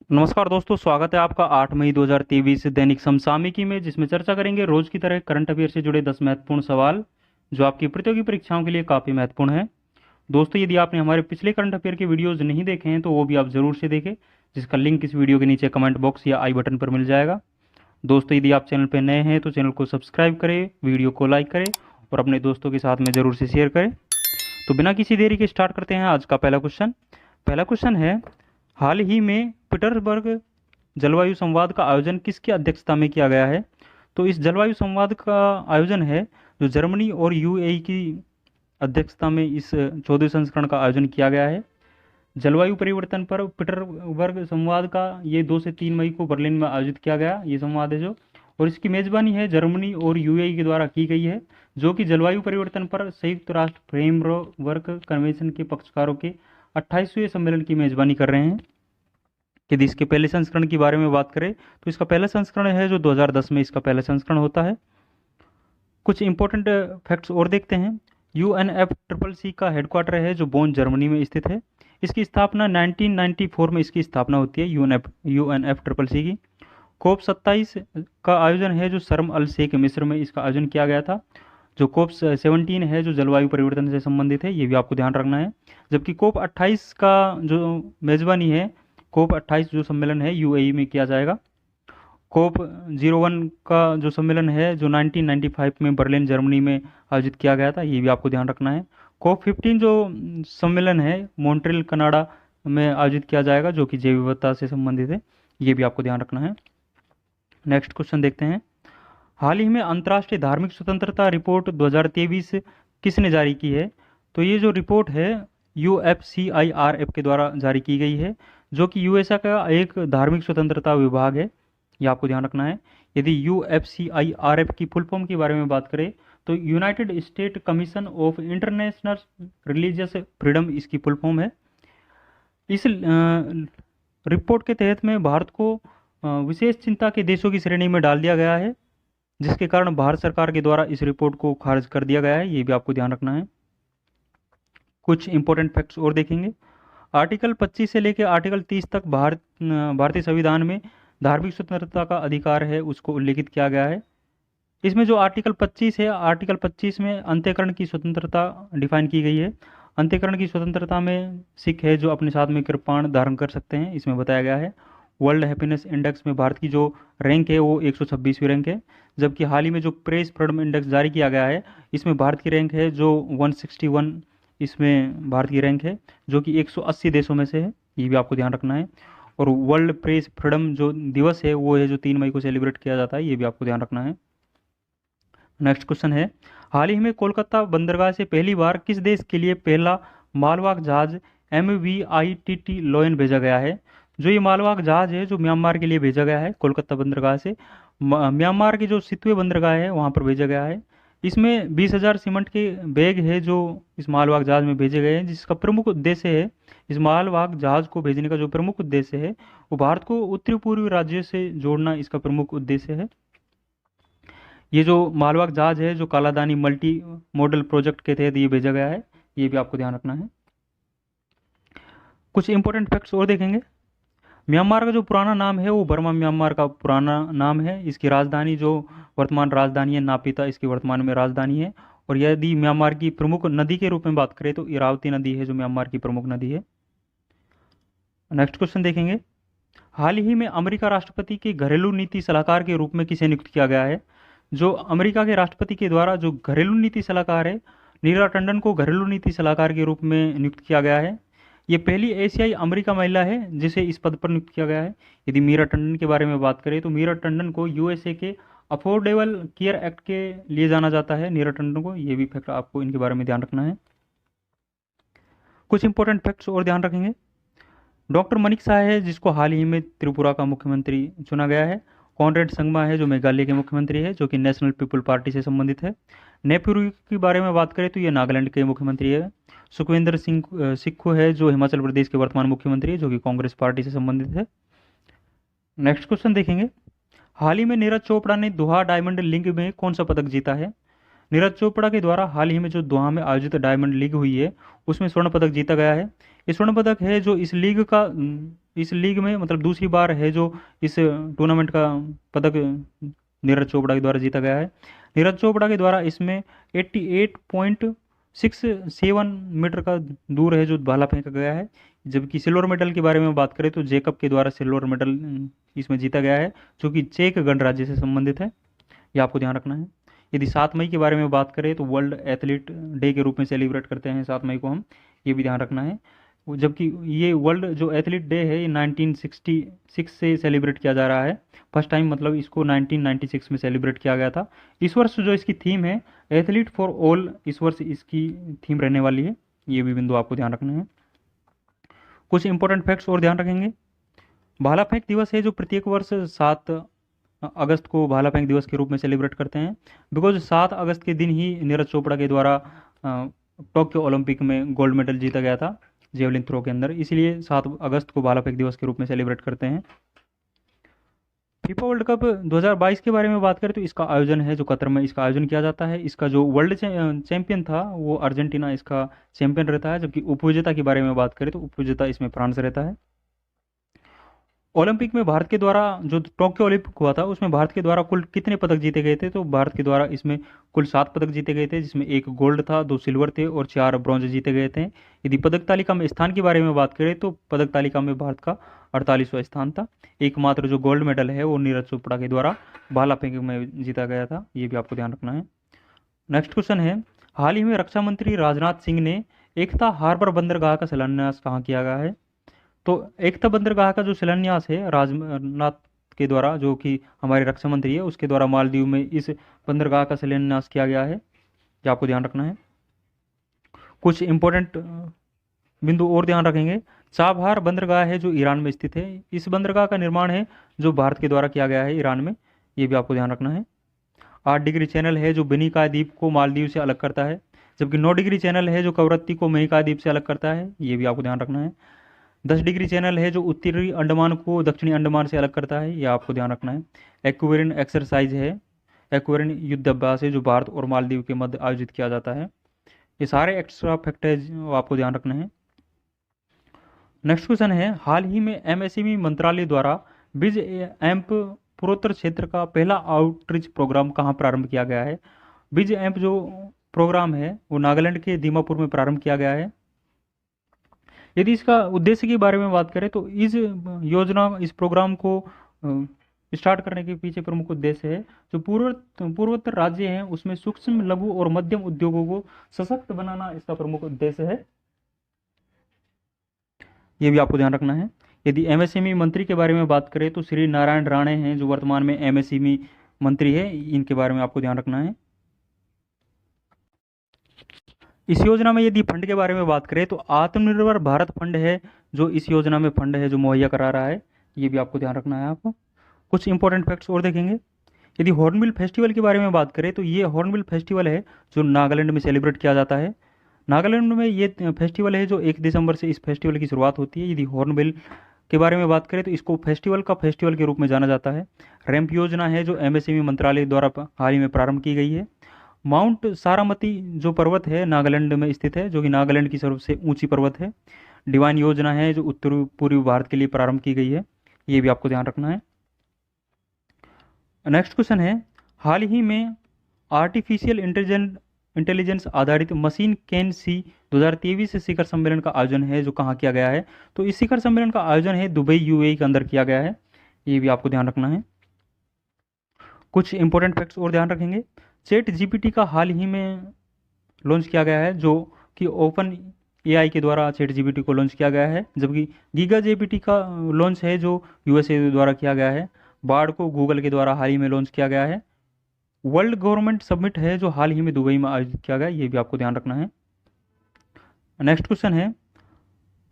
नमस्कार दोस्तों, स्वागत है आपका 8 मई 2023 दैनिक समसामयिकी में, जिसमें चर्चा करेंगे रोज की तरह करंट अफेयर से जुड़े 10 महत्वपूर्ण सवाल जो आपकी प्रतियोगी परीक्षाओं के लिए काफ़ी महत्वपूर्ण है। दोस्तों, यदि आपने हमारे पिछले करंट अफेयर के वीडियोस नहीं देखे हैं तो वो भी आप ज़रूर से देखें, जिसका लिंक इस वीडियो के नीचे कमेंट बॉक्स या आई बटन पर मिल जाएगा। दोस्तों, यदि आप चैनल पर नए हैं तो चैनल को सब्सक्राइब करें, वीडियो को लाइक करें और अपने दोस्तों के साथ में ज़रूर से शेयर करें। तो बिना किसी देरी के स्टार्ट करते हैं आज का पहला क्वेश्चन है, हाल ही में पीटर्सबर्ग जलवायु संवाद का आयोजन किसकी अध्यक्षता में किया गया है? तो इस जलवायु संवाद का आयोजन है जो जर्मनी और यूएई की अध्यक्षता में इस 14वें संस्करण का आयोजन किया गया है। जलवायु परिवर्तन पर पीटर्सबर्ग संवाद का ये 2 से 3 मई को बर्लिन में आयोजित किया गया ये संवाद है जो, और इसकी मेजबानी है जर्मनी और यूएई के द्वारा की गई है, जो कि जलवायु परिवर्तन पर संयुक्त राष्ट्र फ्रेमवर्क कन्वेंशन के पक्षकारों के 28वें सम्मेलन की मेजबानी कर रहे हैं। यदि इसके पहले संस्करण की बारे में बात करें तो इसका पहला संस्करण है जो 2010 में इसका पहला संस्करण होता है। कुछ इंपॉर्टेंट फैक्ट्स और देखते हैं। यूएनएफसीसीसी का हेडक्वार्टर है जो बोन जर्मनी में स्थित है। इसकी स्थापना 1994 में इसकी स्थापना होती है यूएनएफसीसीसी की। कोप 27 का आयोजन है जो शर्म अल शेख मिस्र में इसका आयोजन किया गया था। जो कोप 17 है जो जलवायु परिवर्तन से संबंधित है, ये भी आपको ध्यान रखना है। जबकि कोप 28 का जो मेजबानी है, कोप 28 जो सम्मेलन है यूएई में किया जाएगा। कोप 01 का जो सम्मेलन है जो 1995 में बर्लिन जर्मनी में आयोजित किया गया था, ये भी आपको ध्यान रखना है। कोप 15 जो सम्मेलन है मॉन्ट्रियल कनाडा में आयोजित किया जाएगा, जो कि जैव विविधता से संबंधित है, ये भी आपको ध्यान रखना है। नेक्स्ट क्वेश्चन देखते हैं। हाल ही में अंतर्राष्ट्रीय धार्मिक स्वतंत्रता रिपोर्ट 2023 किसने जारी की है? तो ये जो रिपोर्ट है यूएफसीआईआरएफ के द्वारा जारी की गई है, जो कि यूएसए का एक धार्मिक स्वतंत्रता विभाग है, ये आपको ध्यान रखना है। यदि यूएफसीआईआरएफ की फुल फॉर्म के बारे में बात करें तो United state commission of international religious freedom इसकी फुल फॉर्म है। इस रिपोर्ट के तहत में भारत को विशेष चिंता के देशों की श्रेणी में डाल दिया गया है, जिसके कारण भारत सरकार के द्वारा इस रिपोर्ट को खारिज कर दिया गया है, ये भी आपको ध्यान रखना है। कुछ इंपॉर्टेंट फैक्ट्स और देखेंगे। आर्टिकल 25 से लेकर आर्टिकल 30 तक भारतीय संविधान में धार्मिक स्वतंत्रता का अधिकार है उसको उल्लेखित किया गया है। इसमें जो आर्टिकल 25 है, आर्टिकल 25 में अंत्यकरण की स्वतंत्रता डिफाइन की गई है। अंत्यकरण की स्वतंत्रता में सिख है जो अपने साथ में कृपाण धारण कर सकते हैं, इसमें बताया गया है। वर्ल्ड हैप्पीनेस इंडेक्स में भारत की जो रैंक है वो 126वीं रैंक है। जबकि हाल ही में जो प्रेस फ्रीडम इंडेक्स जारी किया गया है, इसमें भारत की रैंक है जो 161, इसमें भारत की रैंक है जो कि 180 देशों में से है, ये भी आपको ध्यान रखना है। और वर्ल्ड प्रेस फ्रीडम जो दिवस है वो है जो 3 मई को सेलिब्रेट किया जाता है, ये भी आपको ध्यान रखना है। नेक्स्ट क्वेश्चन है, हाल ही में कोलकाता बंदरगाह से पहली बार किस देश के लिए पहला मालवाहक जहाज MVITT लोयन भेजा गया है? जो ये मालवाहक जहाज है जो म्यांमार के लिए भेजा गया है कोलकाता बंदरगाह से, म्यांमार की जो सितवे बंदरगाह है वहाँ पर भेजा गया है। इसमें 20,000 सीमेंट के बैग है जो इस मालवाहक जहाज में भेजे गए हैं, जिसका प्रमुख उद्देश्य है, इस मालवाहक जहाज को भेजने का जो प्रमुख उद्देश्य है वो भारत को उत्तरी पूर्वी राज्यों से जोड़ना इसका प्रमुख उद्देश्य है। ये जो मालवाहक जहाज है जो कालादानी मल्टी मॉडल प्रोजेक्ट के तहत ये भेजा गया है, ये भी आपको ध्यान रखना है। कुछ इंपॉर्टेंट फैक्ट्स और देखेंगे। म्यांमार का जो पुराना नाम है वो बर्मा म्यांमार का पुराना नाम है। इसकी राजधानी जो वर्तमान राजधानी है नापिता इसकी वर्तमान में राजधानी है। और यदि म्यांमार की प्रमुख नदी के रूप में बात करें तो इरावती नदी है जो म्यांमार की प्रमुख नदी है। नेक्स्ट क्वेश्चन देखेंगे। हाल ही में अमेरिका राष्ट्रपति के घरेलू नीति सलाहकार के रूप में किसे नियुक्त किया गया है? जो अमेरिका के राष्ट्रपति के द्वारा जो घरेलू नीति सलाहकार है, नीरा टंडन को घरेलू नीति सलाहकार के रूप में नियुक्त किया गया है। ये पहली एशियाई अमेरिका महिला है जिसे इस पद पर नियुक्त किया गया है। यदि मीरा टंडन के बारे में बात करें तो मीरा टंडन को यूएसए के अफोर्डेबल केयर एक्ट के लिए जाना जाता है, नीरा टंडन को, ये भी फैक्ट आपको इनके बारे में ध्यान रखना है। कुछ इंपॉर्टेंट फैक्ट्स और ध्यान रखेंगे। डॉक्टर मनिक साह है जिसको हाल ही में त्रिपुरा का मुख्यमंत्री चुना गया है। कॉनरेड संगमा है जो मेघालय के मुख्यमंत्री है, जो कि नेशनल पीपल पार्टी से संबंधित है। नेहरू के बारे में बात करें तो ये नागालैंड के मुख्यमंत्री है। सुखविंदर सिंह सिक्खू है जो हिमाचल प्रदेश के वर्तमान मुख्यमंत्री है, जो कि कांग्रेस पार्टी से संबंधित है। नेक्स्ट क्वेश्चन देखेंगे। हाल ही में नीरज चोपड़ा ने दोहा डायमंड लीग में कौन सा पदक जीता है? नीरज चोपड़ा के द्वारा हाल ही में जो दोहा में आयोजित डायमंड लीग हुई है उसमें स्वर्ण पदक जीता गया है। ये स्वर्ण पदक है जो इस लीग में मतलब दूसरी बार है जो इस टूर्नामेंट का पदक नीरज चोपड़ा के द्वारा जीता गया है। नीरज चोपड़ा के द्वारा इसमें 88.67 मीटर का दूर है जो भाला फेंका गया है। जबकि सिल्वर मेडल के बारे में बात करें तो जेकब के द्वारा सिल्वर मेडल इसमें जीता गया है, जो कि चेक गणराज्य से संबंधित है। ये आपको ध्यान रखना है। यदि 7 मई के बारे में बात करें तो वर्ल्ड एथलीट डे के रूप में सेलिब्रेट करते हैं 7 मई को हम, ये भी ध्यान रखना है। जबकि ये वर्ल्ड जो एथलीट डे है ये 1966 से सेलिब्रेट किया जा रहा है। फर्स्ट टाइम मतलब इसको 1996 में सेलिब्रेट किया गया था। इस वर्ष जो इसकी थीम है एथलीट फॉर ऑल, इस वर्ष इसकी थीम रहने वाली है। ये भी बिंदु आपको ध्यान रखना है। कुछ इंपॉर्टेंट फैक्ट्स और ध्यान रखेंगे। भाला फेंक दिवस है जो प्रत्येक वर्ष 7 अगस्त को भाला फेंक दिवस के रूप में सेलिब्रेट करते हैं, बिकॉज 7 अगस्त के दिन ही नीरज चोपड़ा के द्वारा टोक्यो ओलंपिक में गोल्ड मेडल जीता गया था जेवलिन थ्रो के अंदर, इसलिए 7 अगस्त को भाला फेंक दिवस के रूप में सेलिब्रेट करते हैं। फीफा वर्ल्ड कप 2022 के बारे में बात करें तो इसका आयोजन है जो कतर में इसका आयोजन किया जाता है। इसका जो वर्ल्ड चैंपियन था वो अर्जेंटीना इसका चैंपियन रहता है, जबकि उपविजेता के बारे में बात करें तो उपविजेता इसमें फ्रांस रहता है। ओलंपिक में भारत के द्वारा जो टोक्यो ओलंपिक हुआ था उसमें भारत के द्वारा कुल कितने पदक जीते गए थे, तो भारत के द्वारा इसमें कुल 7 पदक जीते गए थे, जिसमें 1 गोल्ड था, 2 सिल्वर थे और 4 ब्रॉन्ज जीते गए थे। यदि पदक तालिका में स्थान के बारे में बात करें तो पदक तालिका में भारत का 48वां स्थान था। एकमात्र जो गोल्ड मेडल है वो नीरज चोपड़ा के द्वारा भाला फेंक में जीता गया था। ये भी आपको ध्यान रखना है। नेक्स्ट क्वेश्चन है, हाल ही में रक्षा मंत्री राजनाथ सिंह ने एकता हार्बर बंदरगाह का शिलान्यास कहाँ किया गया है। तो एकता बंदरगाह का जो शिलान्यास है राजनाथ के द्वारा, जो कि हमारे रक्षा मंत्री है, उसके द्वारा मालदीव में इस बंदरगाह का शिलान्यास किया गया है। ये आपको ध्यान रखना है। कुछ इंपॉर्टेंट बिंदु और ध्यान रखेंगे। चाबहार बंदरगाह है जो ईरान में स्थित है। इस बंदरगाह का निर्माण है जो भारत के द्वारा किया गया है ईरान में। ये भी आपको ध्यान रखना है। 8 डिग्री चैनल है जो बेनिका द्वीप को मालदीव से अलग करता है, जबकि 9 डिग्री चैनल है जो कवरत्ती को मेहिका द्वीप से अलग करता है। ये भी आपको ध्यान रखना है। 10 डिग्री चैनल है जो उत्तरी अंडमान को दक्षिणी अंडमान से अलग करता है। यह आपको ध्यान रखना है। एक्वेरियन एक्सरसाइज है, एक्वेरियन युद्ध अभ्यास है जो भारत और मालदीव के मध्य आयोजित किया जाता है। ये सारे एक्स्ट्रा फैक्ट है जो आपको ध्यान रखना है। नेक्स्ट क्वेश्चन है, हाल ही में एमएसएमई मंत्रालय द्वारा बिज एम्प पूर्वोत्तर क्षेत्र का पहला आउटरीच प्रोग्राम कहाँ प्रारंभ किया गया है। बिज एम्प जो प्रोग्राम है वो नागालैंड के दीमापुर में प्रारंभ किया गया है। यदि इसका उद्देश्य के बारे में बात करें तो इस प्रोग्राम को स्टार्ट करने के पीछे प्रमुख उद्देश्य है जो पूर्वोत्तर राज्य हैं उसमें सूक्ष्म लघु और मध्यम उद्योगों को सशक्त बनाना इसका प्रमुख उद्देश्य है। ये भी आपको ध्यान रखना है। यदि एमएसएमई मंत्री के बारे में बात करें तो श्री नारायण राणे हैं जो वर्तमान में एमएसएमई मंत्री है, इनके बारे में आपको ध्यान रखना है। इस योजना में यदि फंड के बारे में बात करें तो आत्मनिर्भर भारत फंड है जो इस योजना में फंड है जो मुहैया करा रहा है। ये भी आपको ध्यान रखना है। आपको कुछ इंपॉर्टेंट फैक्ट्स और देखेंगे। यदि हॉर्नबिल फेस्टिवल के बारे में बात करें तो ये हॉर्नबिल फेस्टिवल है जो नागालैंड में सेलिब्रेट किया जाता है। नागालैंड में ये फेस्टिवल है जो 1 दिसंबर से इस फेस्टिवल की शुरुआत होती है। यदि हॉर्नबिल के बारे में बात करें तो इसको फेस्टिवल के रूप में जाना जाता है। रैंप योजना है जो एमएसएमई मंत्रालय द्वारा हाल ही में प्रारंभ की गई है। माउंट सारामती जो पर्वत है नागालैंड में स्थित है, जो कि नागालैंड की सबसे ऊंची पर्वत है। डिवाइन योजना है जो उत्तर पूर्वी भारत के लिए प्रारंभ की गई है। ये भी आपको ध्यान रखना है। नेक्स्ट क्वेश्चन है, हाल ही में आर्टिफिशियल इंटेलिजेंस आधारित मशीन कैन सी 2023 शिखर सम्मेलन का आयोजन है जो कहाँ किया गया है। तो इस शिखर सम्मेलन का आयोजन है दुबई यूएई के अंदर किया गया है। ये भी आपको ध्यान रखना है। कुछ इंपॉर्टेंट फैक्ट्स और ध्यान रखेंगे। चैट जीपीटी का हाल ही में लॉन्च किया गया है जो कि ओपन एआई के द्वारा चैट जीपीटी को लॉन्च किया गया है, जबकि गीगा जीपीटी का लॉन्च है जो यूएसए द्वारा किया गया है। बार्ड को गूगल के द्वारा हाल ही में लॉन्च किया गया है। वर्ल्ड गवर्नमेंट समिट है जो हाल ही में दुबई में आयोजित किया गया, ये भी आपको ध्यान रखना है। नेक्स्ट क्वेश्चन है,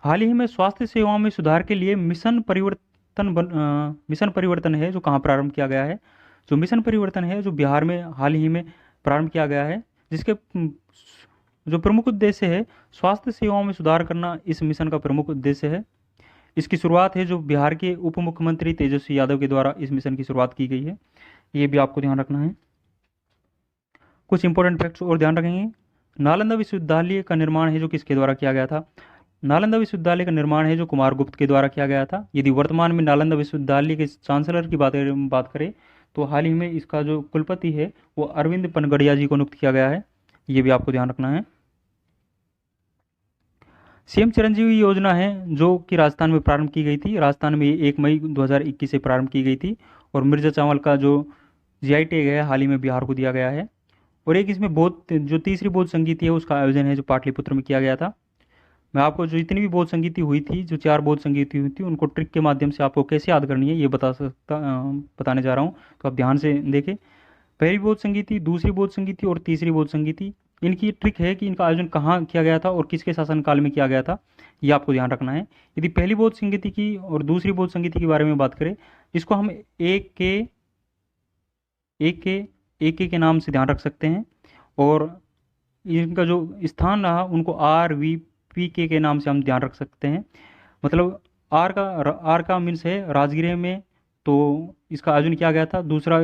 हाल ही में स्वास्थ्य सेवाओं में सुधार के लिए मिशन परिवर्तन है जो कहाँ प्रारंभ किया गया है। जो मिशन परिवर्तन है जो बिहार में हाल ही में प्रारंभ किया गया है, जिसके जो प्रमुख उद्देश्य है स्वास्थ्य सेवाओं में सुधार करना इस मिशन का प्रमुख उद्देश्य है। इसकी शुरुआत है जो बिहार के उप मुख्यमंत्री तेजस्वी यादव के द्वारा इस मिशन की शुरुआत की गई है। ये भी आपको ध्यान रखना है। कुछ इंपॉर्टेंट फैक्ट्स और ध्यान रखेंगे। नालंदा विश्वविद्यालय का निर्माण है जो किसके द्वारा किया गया था? नालंदा विश्वविद्यालय का निर्माण है जो कुमारगुप्त के द्वारा किया गया था। यदि वर्तमान में नालंदा विश्वविद्यालय के चांसलर की बात करें तो हाल ही में इसका जो कुलपति है वो अरविंद पनगड़िया जी को नियुक्त किया गया है। ये भी आपको ध्यान रखना है। सीएम चिरंजीवी योजना है जो कि राजस्थान में प्रारंभ की गई थी। राजस्थान में 1 मई 2021 से प्रारंभ की गई थी। और मिर्जा चावल का जो जीआई टैग है हाल ही में बिहार को दिया गया है। और एक इसमें बौद्ध जो तीसरी बौद्ध संगीति है उसका आयोजन है जो पाटलिपुत्र में किया गया था। मैं आपको जो जितनी भी बौद्ध संगीति हुई थी, जो 4 बौद्ध संगीति हुई थी, उनको ट्रिक के माध्यम से आपको कैसे याद करनी है ये बताने जा रहा हूँ। तो आप ध्यान से देखें। पहली बौद्ध संगीति, दूसरी बौद्ध संगीति और तीसरी बौद्ध संगीति, इनकी ट्रिक है कि इनका आयोजन कहाँ किया गया था और किसके शासनकाल में किया गया था, ये आपको ध्यान रखना है। यदि पहली बौद्ध संगीति की और दूसरी बौद्ध संगीति के बारे में बात करें, इसको हम एक के नाम से ध्यान रख सकते हैं। और इनका जो स्थान रहा उनको RVPK के नाम से हम ध्यान रख सकते हैं। मतलब आर का मीन्स है राजगृह में, तो इसका आयोजन किया गया था। दूसरा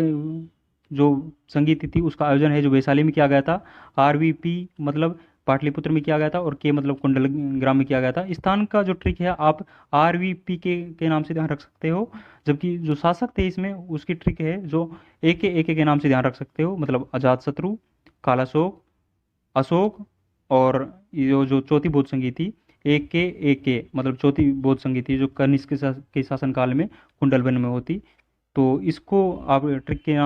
जो संगीत थी उसका आयोजन है जो वैशाली में किया गया था। RVP मतलब पाटलिपुत्र में किया गया था और के मतलब कुंडल ग्राम में किया गया था। स्थान का जो ट्रिक है आप RVPK के नाम से ध्यान रख सकते हो, जबकि जो शासक थे इसमें उसकी ट्रिक है जो AK के नाम से ध्यान रख सकते हो। मतलब अजातशत्रु, कालाशोक, अशोक और ये जो चौथी बौद्ध संगीति AK मतलब चौथी बौद्ध संगीति जो कनिष्क के शासनकाल में कुंडलवन में होती। तो इसको आप ट्रिक के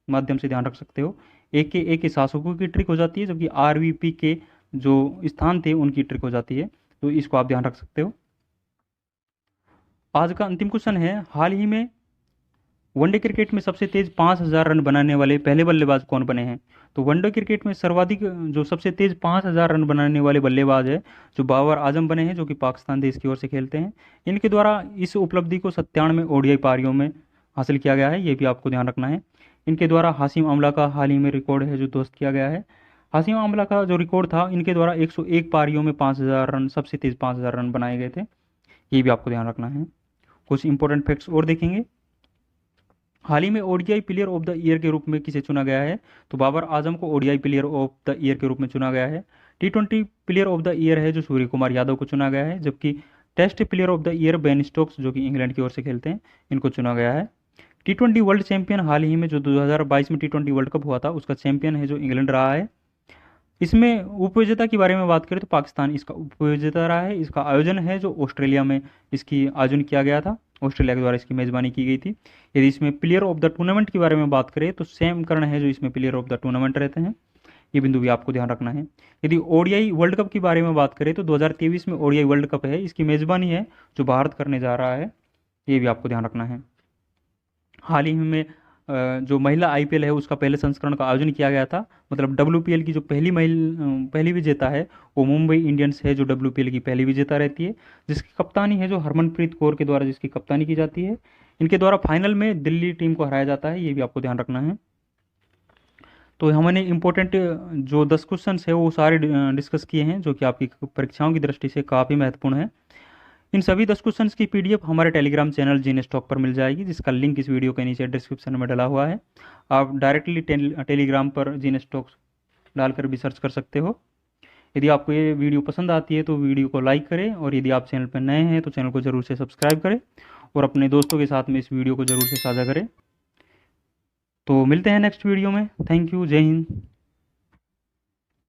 माध्यम से ध्यान रख सकते हो। AK शासकों की ट्रिक हो जाती है, जबकि RVP के जो स्थान थे उनकी ट्रिक हो जाती है। तो इसको आप ध्यान रख सकते हो। आज का अंतिम क्वेश्चन है, हाल ही में वनडे क्रिकेट में सबसे तेज 5000 रन बनाने वाले पहले बल्लेबाज कौन बने हैं? तो वनडे क्रिकेट में सर्वाधिक जो सबसे तेज 5000 रन बनाने वाले बल्लेबाज है जो बाबर आजम बने हैं, जो कि पाकिस्तान देश की ओर से खेलते हैं। इनके द्वारा इस उपलब्धि को 97 ODI पारियों में हासिल किया गया है, ये भी आपको ध्यान रखना है। इनके द्वारा हाशिम अमला का हाल ही में रिकॉर्ड है जो ध्वस्त किया गया है। हाशिम अमला का जो रिकॉर्ड था, इनके द्वारा 101 पारियों में 5000 रन, सबसे तेज 5000 रन बनाए गए थे, ये भी आपको ध्यान रखना है। कुछ इंपॉर्टेंट फैक्ट्स और देखेंगे। हाल ही में ODI player of the year के रूप में किसे चुना गया है? तो बाबर आजम को ODI player of the year के रूप में चुना गया है। T20 player of the year है जो सूर्य कुमार यादव को चुना गया है, जबकि test player of the year Ben Stokes जो कि इंग्लैंड की ओर से खेलते हैं, इनको चुना गया है। T20 वर्ल्ड चैंपियन हाल ही में जो 2022 में T20 वर्ल्ड कप हुआ था उसका चैंपियन है जो इंग्लैंड रहा है। इसमें उपविजेता के बारे में बात करें तो पाकिस्तान इसका उपविजेता रहा है। इसका आयोजन है जो ऑस्ट्रेलिया में इसकी आयोजन किया गया था, ऑस्ट्रेलिया के द्वारा इसकी मेज़बानी की गई थी। यदि इसमें प्लेयर ऑफ द टूर्नामेंट के बारे में बात करें तो सैम करन है जो इसमें प्लेयर ऑफ द टूर्नामेंट रहते हैं, ये बिंदु भी आपको ध्यान रखना है। यदि ODI वर्ल्ड कप के बारे में बात करें तो 2023 में ODI वर्ल्ड कप है, इसकी मेज़बानी है जो भारत करने जा रहा है, ये भी आपको ध्यान रखना है। हाल ही में जो महिला IPL है उसका पहले संस्करण का आयोजन किया गया था। मतलब WPL की जो पहली विजेता है वो मुंबई इंडियंस है जो WPL की पहली विजेता रहती है, जिसकी कप्तानी है जो हरमनप्रीत कौर के द्वारा जिसकी कप्तानी की जाती है। इनके द्वारा फाइनल में दिल्ली टीम को हराया जाता है, ये भी आपको ध्यान रखना है। तो हमने इंपॉर्टेंट जो 10 क्वेश्चन है वो सारे डिस्कस किए हैं जो कि आपकी परीक्षाओं की दृष्टि से काफ़ी महत्वपूर्ण है। इन सभी 10 क्वेश्चंस की PDF हमारे टेलीग्राम चैनल जीने स्टॉक पर मिल जाएगी, जिसका लिंक इस वीडियो के नीचे डिस्क्रिप्शन में डला हुआ है। आप डायरेक्टली टेलीग्राम पर जीने स्टॉक डालकर भी सर्च कर सकते हो। यदि आपको ये वीडियो पसंद आती है तो वीडियो को लाइक करें, और यदि आप चैनल पर नए हैं तो चैनल को ज़रूर से सब्सक्राइब करें और अपने दोस्तों के साथ में इस वीडियो को ज़रूर से साझा करें। तो मिलते हैं नेक्स्ट वीडियो में। थैंक यू, जय हिंद।